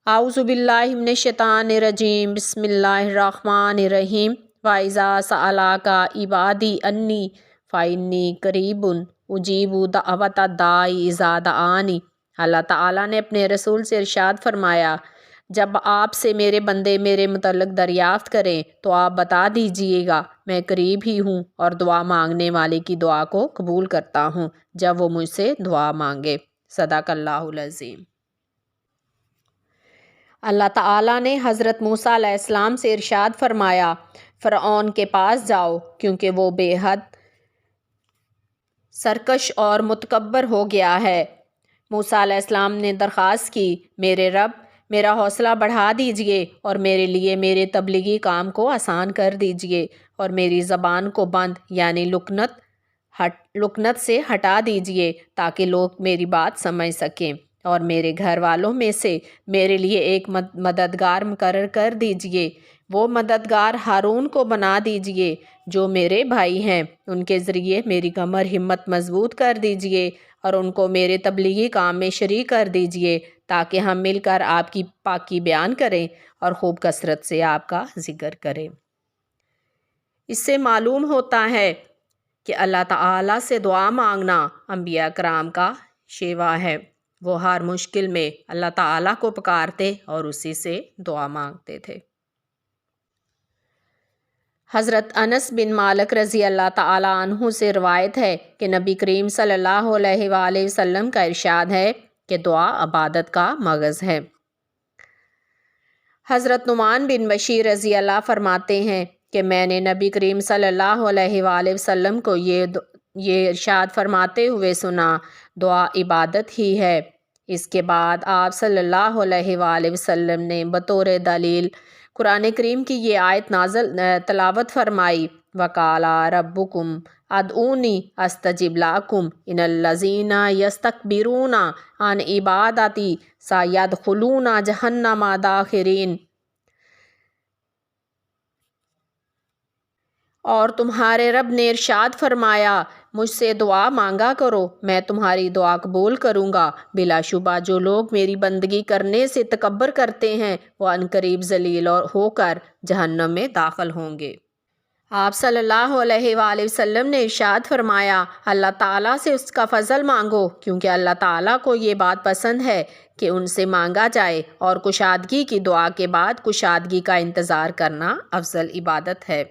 اعوذ باللہ من الشیطان الرجیم بسم اللہ الرحمن الرحیم وَإِذَا سَأَلَكَ عِبَادِي أَنِّي فَإِنِّي قَرِيبٌ أُجِيبُ دَعْوَةَ الدَّاعِ إِذَا دَعَانِ۔ اللہ تعالیٰ نے اپنے رسول سے ارشاد فرمایا، جب آپ سے میرے بندے میرے متعلق دریافت کریں تو آپ بتا دیجئے گا میں قریب ہی ہوں اور دعا مانگنے والے کی دعا کو قبول کرتا ہوں جب وہ مجھ سے دعا مانگے۔ صدق اللہ العظیم۔ اللہ تعالیٰ نے حضرت موسیٰ علیہ السلام سے ارشاد فرمایا، فرعون کے پاس جاؤ کیونکہ وہ بے حد سرکش اور متکبر ہو گیا ہے۔ موسیٰ علیہ السلام نے درخواست کی، میرے رب میرا حوصلہ بڑھا دیجئے اور میرے لیے میرے تبلیغی کام کو آسان کر دیجئے اور میری زبان کو بند یعنی لکنت سے ہٹا دیجئے تاکہ لوگ میری بات سمجھ سکیں، اور میرے گھر والوں میں سے میرے لیے ایک مددگار مقرر کر دیجئے۔ وہ مددگار ہارون کو بنا دیجئے جو میرے بھائی ہیں، ان کے ذریعے میری کمر ہمت مضبوط کر دیجئے اور ان کو میرے تبلیغی کام میں شریک کر دیجئے تاکہ ہم مل کر آپ کی پاکی بیان کریں اور خوب کثرت سے آپ کا ذکر کریں۔ اس سے معلوم ہوتا ہے کہ اللہ تعالیٰ سے دعا مانگنا انبیاء کرام کا شیوا ہے۔ وہ ہر مشکل میں اللہ تعالیٰ کو پکارتے اور اسی سے دعا مانگتے تھے۔ حضرت انس بن مالک رضی اللہ تعالیٰ عنہ سے روایت ہے کہ نبی کریم صلی اللہ علیہ وآلہ وسلم کا ارشاد ہے کہ دعا عبادت کا مغز ہے۔ حضرت نعمان بن بشیر رضی اللہ فرماتے ہیں کہ میں نے نبی کریم صلی اللہ علیہ وآلہ وسلم کو یہ ارشاد فرماتے ہوئے سنا، دعا عبادت ہی ہے۔ اس کے بعد آپ صلی اللہ علیہ وآلہ وسلم نے بطور دلیل قرآن کریم کی یہ آیت تلاوت فرمائی، وَقَالَ رَبُّكُمْ ادعونی استجب لکم ان الذین یستکبرون عن عبادتی سیدخلون جہنم داخرین۔ اور تمہارے رب نے ارشاد فرمایا، مجھ سے دعا مانگا کرو میں تمہاری دعا قبول کروں گا، بلا شبہ جو لوگ میری بندگی کرنے سے تکبر کرتے ہیں وہ عنقریب ذلیل ہو کر جہنم میں داخل ہوں گے۔ آپ صلی اللہ علیہ وآلہ وسلم نے ارشاد فرمایا، اللہ تعالیٰ سے اس کا فضل مانگو کیونکہ اللہ تعالیٰ کو یہ بات پسند ہے کہ ان سے مانگا جائے، اور کشادگی کی دعا کے بعد کشادگی کا انتظار کرنا افضل عبادت ہے۔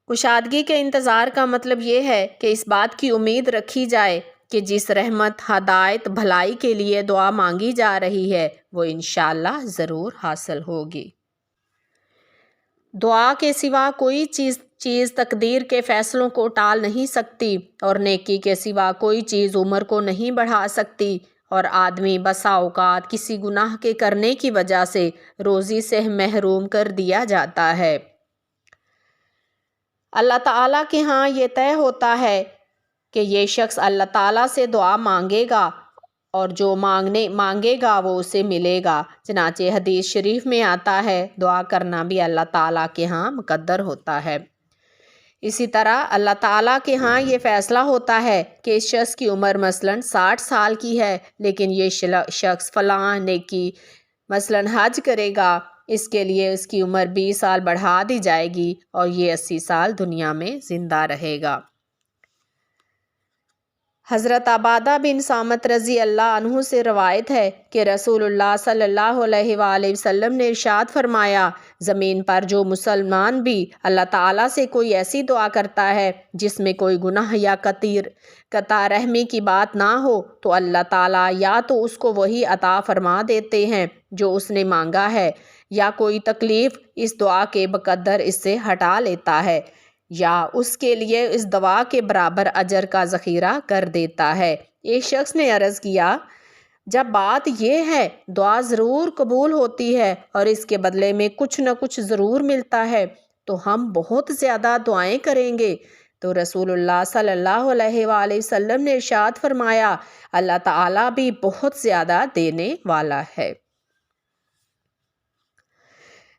کشادگی کے انتظار کا مطلب یہ ہے کہ اس بات کی امید رکھی جائے کہ جس رحمت، ہدایت، بھلائی کے لیے دعا مانگی جا رہی ہے وہ انشاءاللہ ضرور حاصل ہوگی۔ دعا کے سوا کوئی چیز تقدیر کے فیصلوں کو ٹال نہیں سکتی، اور نیکی کے سوا کوئی چیز عمر کو نہیں بڑھا سکتی، اور آدمی بسا اوقات کسی گناہ کے کرنے کی وجہ سے روزی سے محروم کر دیا جاتا ہے۔ اللہ تعالیٰ کے ہاں یہ طے ہوتا ہے کہ یہ شخص اللہ تعالیٰ سے دعا مانگے گا اور جو مانگے گا وہ اسے ملے گا۔ چنانچہ حدیث شریف میں آتا ہے، دعا کرنا بھی اللہ تعالیٰ کے ہاں مقدر ہوتا ہے۔ اسی طرح اللہ تعالیٰ کے ہاں یہ فیصلہ ہوتا ہے کہ اس شخص کی عمر مثلاً 60 سال کی ہے لیکن یہ شخص فلاں نیکی مثلاً حج کرے گا، اس کے لیے اس کی عمر 20 سال بڑھا دی جائے گی اور یہ 80 سال دنیا میں زندہ رہے گا۔ حضرت عبادہ بن صامت رضی اللہ عنہ سے روایت ہے کہ رسول اللہ صلی اللہ علیہ وآلہ وسلم نے ارشاد فرمایا، زمین پر جو مسلمان بھی اللہ تعالیٰ سے کوئی ایسی دعا کرتا ہے جس میں کوئی گناہ یا قطع رحمی کی بات نہ ہو تو اللہ تعالیٰ یا تو اس کو وہی عطا فرما دیتے ہیں جو اس نے مانگا ہے، یا کوئی تکلیف اس دعا کے بقدر اس سے ہٹا لیتا ہے، یا اس کے لیے اس دعا کے برابر اجر کا ذخیرہ کر دیتا ہے۔ ایک شخص نے عرض کیا، جب بات یہ ہے دعا ضرور قبول ہوتی ہے اور اس کے بدلے میں کچھ نہ کچھ ضرور ملتا ہے تو ہم بہت زیادہ دعائیں کریں گے؟ تو رسول اللہ صلی اللہ علیہ وآلہ وسلم نے ارشاد فرمایا، اللہ تعالیٰ بھی بہت زیادہ دینے والا ہے۔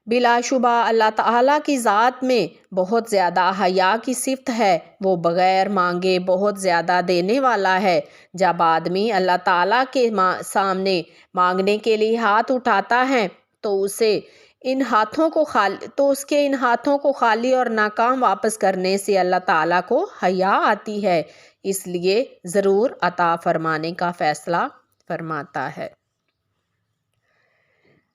بلا شبہ اللہ تعالیٰ کی ذات میں بہت زیادہ حیا کی صفت ہے، وہ بغیر مانگے بہت زیادہ دینے والا ہے۔ جب آدمی اللہ تعالیٰ کے سامنے مانگنے کے لیے ہاتھ اٹھاتا ہے تو اس کے ان ہاتھوں کو خالی اور ناکام واپس کرنے سے اللہ تعالیٰ کو حیا آتی ہے، اس لیے ضرور عطا فرمانے کا فیصلہ فرماتا ہے۔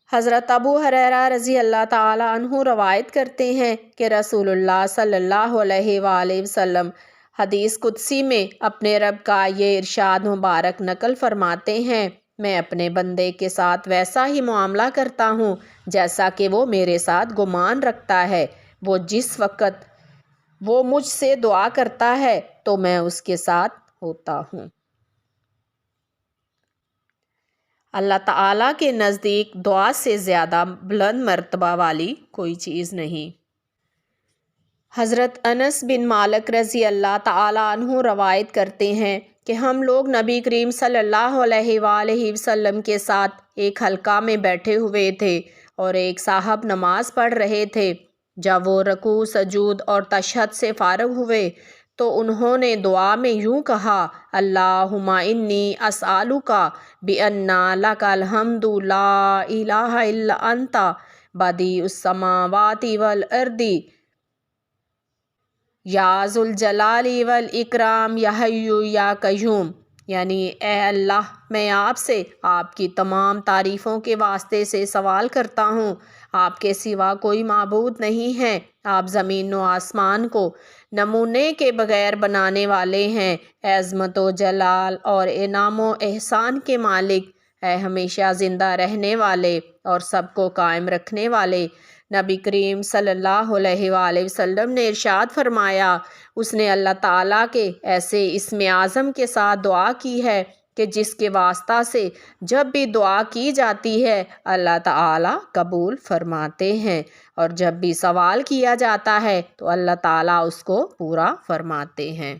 حضرت ابو ہریرہ رضی اللہ تعالیٰ عنہ روایت کرتے ہیں کہ رسول اللہ صلی اللہ علیہ وآلہ وسلم حدیث قدسی میں اپنے رب کا یہ ارشاد مبارک نقل فرماتے ہیں، میں اپنے بندے کے ساتھ ویسا ہی معاملہ کرتا ہوں جیسا کہ وہ میرے ساتھ گمان رکھتا ہے۔ وہ جس وقت وہ مجھ سے دعا کرتا ہے تو میں اس کے ساتھ ہوتا ہوں۔ اللہ تعالیٰ کے نزدیک دعا سے زیادہ بلند مرتبہ والی کوئی چیز نہیں۔ حضرت انس بن مالک رضی اللہ تعالیٰ عنہ روایت کرتے ہیں کہ ہم لوگ نبی کریم صلی اللہ علیہ وآلہ وسلم کے ساتھ ایک حلقہ میں بیٹھے ہوئے تھے اور ایک صاحب نماز پڑھ رہے تھے۔ جب وہ رکوع سجود اور تشہد سے فارغ ہوئے تو انہوں نے دعا میں یوں کہا، اللہم انی اسألک بأن لک الحمد لا الہ الا انت بدیع السماوات والارض یا ذو الجلال والاکرام یا حی یا قیوم، یعنی اے اللہ میں آپ سے آپ کی تمام تعریفوں کے واسطے سے سوال کرتا ہوں، آپ کے سوا کوئی معبود نہیں ہے، آپ زمین و آسمان کو نمونے کے بغیر بنانے والے ہیں، اے عظمت و جلال اور انعام و احسان کے مالک، اے ہمیشہ زندہ رہنے والے اور سب کو قائم رکھنے والے۔ نبی کریم صلی اللہ علیہ وآلہ وسلم نے ارشاد فرمایا، اس نے اللہ تعالیٰ کے ایسے اسم اعظم کے ساتھ دعا کی ہے کہ جس کے واسطہ سے جب بھی دعا کی جاتی ہے اللہ تعالیٰ قبول فرماتے ہیں، اور جب بھی سوال کیا جاتا ہے تو اللہ تعالیٰ اس کو پورا فرماتے ہیں۔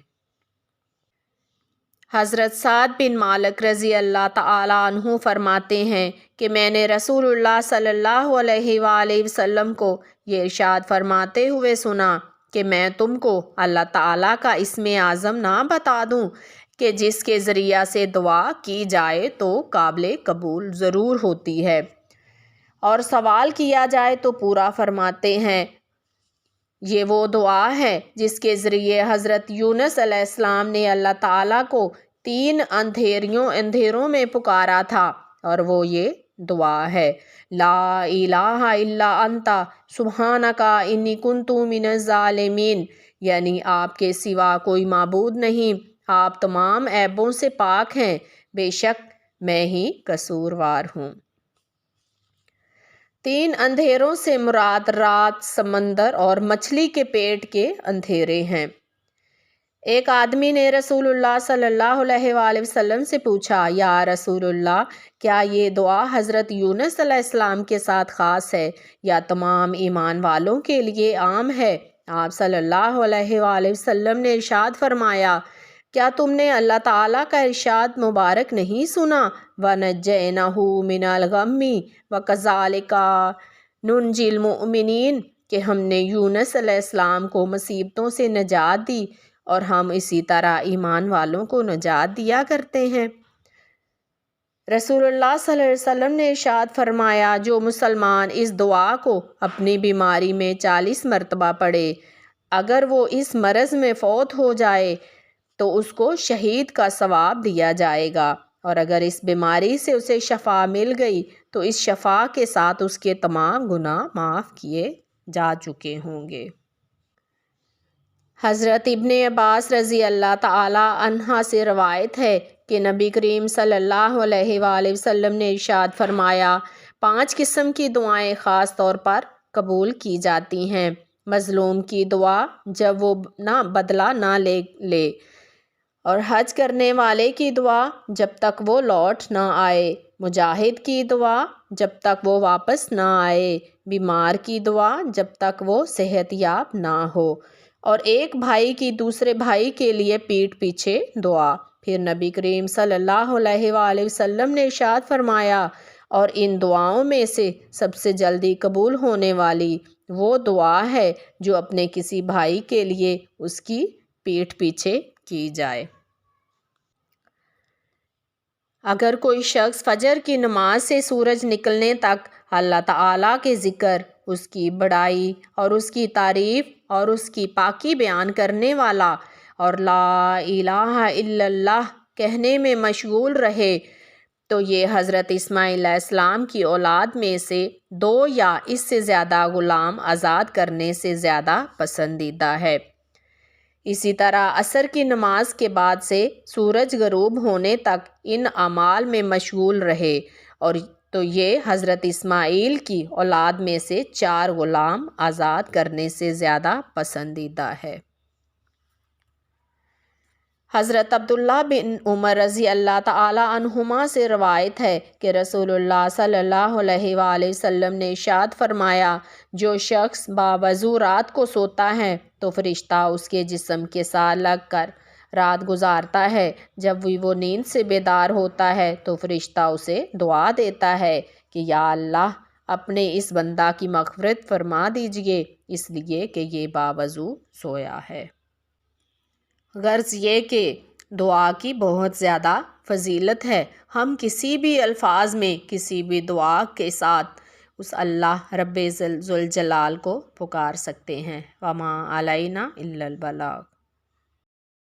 حضرت سعد بن مالک رضی اللہ تعالیٰ عنہ فرماتے ہیں کہ میں نے رسول اللہ صلی اللہ علیہ وآلہ وسلم کو یہ ارشاد فرماتے ہوئے سنا کہ میں تم کو اللہ تعالیٰ کا اسم اعظم نہ بتا دوں کہ جس کے ذریعہ سے دعا کی جائے تو قابل قبول ضرور ہوتی ہے، اور سوال کیا جائے تو پورا فرماتے ہیں۔ یہ وہ دعا ہے جس کے ذریعے حضرت یونس علیہ السلام نے اللہ تعالیٰ کو 3 اندھیروں میں پکارا تھا، اور وہ یہ دعا ہے، لا الہ الا انت سبحانک انی کنت من الظالمین، یعنی آپ کے سوا کوئی معبود نہیں، آپ تمام عیبوں سے پاک ہیں، بے شک میں ہی قصوروار ہوں۔ 3 اندھیروں سے مراد رات، سمندر اور مچھلی کے پیٹ کے اندھیرے ہیں۔ ایک آدمی نے رسول اللہ صلی اللہ علیہ وآلہ وسلم سے پوچھا، یا رسول اللہ، کیا یہ دعا حضرت یونس علیہ السلام کے ساتھ خاص ہے یا تمام ایمان والوں کے لیے عام ہے؟ آپ صلی اللہ علیہ وآلہ وسلم نے ارشاد فرمایا، کیا تم نے اللہ تعالیٰ کا ارشاد مبارک نہیں سنا؟ وَنَجَّيْنَاهُ مِنَ الْغَمِّ وَكَذَلِكَ نُنْجِي الْمُؤْمِنِينَ، کہ ہم نے یونس علیہ السلام کو مصیبتوں سے نجات دی اور ہم اسی طرح ایمان والوں کو نجات دیا کرتے ہیں۔ رسول اللہ صلی اللہ علیہ وسلم نے ارشاد فرمایا، جو مسلمان اس دعا کو اپنی بیماری میں 40 مرتبہ پڑھے، اگر وہ اس مرض میں فوت ہو جائے تو اس کو شہید کا ثواب دیا جائے گا، اور اگر اس بیماری سے اسے شفا مل گئی تو اس شفا کے ساتھ اس کے تمام گناہ معاف کیے جا چکے ہوں گے۔ حضرت ابن عباس رضی اللہ تعالیٰ عنہ سے روایت ہے کہ نبی کریم صلی اللہ علیہ وآلہ وسلم نے ارشاد فرمایا، 5 قسم کی دعائیں خاص طور پر قبول کی جاتی ہیں۔ مظلوم کی دعا جب وہ بدلہ نہ لے، اور حج کرنے والے کی دعا جب تک وہ لوٹ نہ آئے، مجاہد کی دعا جب تک وہ واپس نہ آئے، بیمار کی دعا جب تک وہ صحت یاب نہ ہو، اور ایک بھائی کی دوسرے بھائی کے لیے پیٹھ پیچھے دعا۔ پھر نبی کریم صلی اللہ علیہ وآلہ وسلم نے ارشاد فرمایا، اور ان دعاؤں میں سے سب سے جلدی قبول ہونے والی وہ دعا ہے جو اپنے کسی بھائی کے لیے اس کی پیٹھ پیچھے کی جائے۔ اگر کوئی شخص فجر کی نماز سے سورج نکلنے تک اللہ تعالیٰ کے ذکر، اس کی بڑائی اور اس کی تعریف اور اس کی پاکی بیان کرنے والا اور لا الہ الا اللہ کہنے میں مشغول رہے تو یہ حضرت اسماعیل علیہ السلام کی اولاد میں سے 2 یا اس سے زیادہ غلام آزاد کرنے سے زیادہ پسندیدہ ہے۔ اسی طرح عصر کی نماز کے بعد سے سورج غروب ہونے تک ان اعمال میں مشغول رہے اور تو یہ حضرت اسماعیل کی اولاد میں سے 4 غلام آزاد کرنے سے زیادہ پسندیدہ ہے۔ حضرت عبداللہ بن عمر رضی اللہ تعالیٰ عنہما سے روایت ہے کہ رسول اللہ صلی اللہ علیہ وآلہ وسلم نے ارشاد فرمایا، جو شخص باوضو رات کو سوتا ہے تو فرشتہ اس کے جسم کے ساتھ لگ کر رات گزارتا ہے۔ جب وہ نیند سے بیدار ہوتا ہے تو فرشتہ اسے دعا دیتا ہے کہ یا اللہ اپنے اس بندہ کی مغفرت فرما دیجئے اس لیے کہ یہ باوضو سویا ہے۔ غرض یہ کہ دعا کی بہت زیادہ فضیلت ہے۔ ہم کسی بھی الفاظ میں کسی بھی دعا کے ساتھ اس اللہ رب ذوالجلال کو پکار سکتے ہیں۔ وما علینا الا البلاغ۔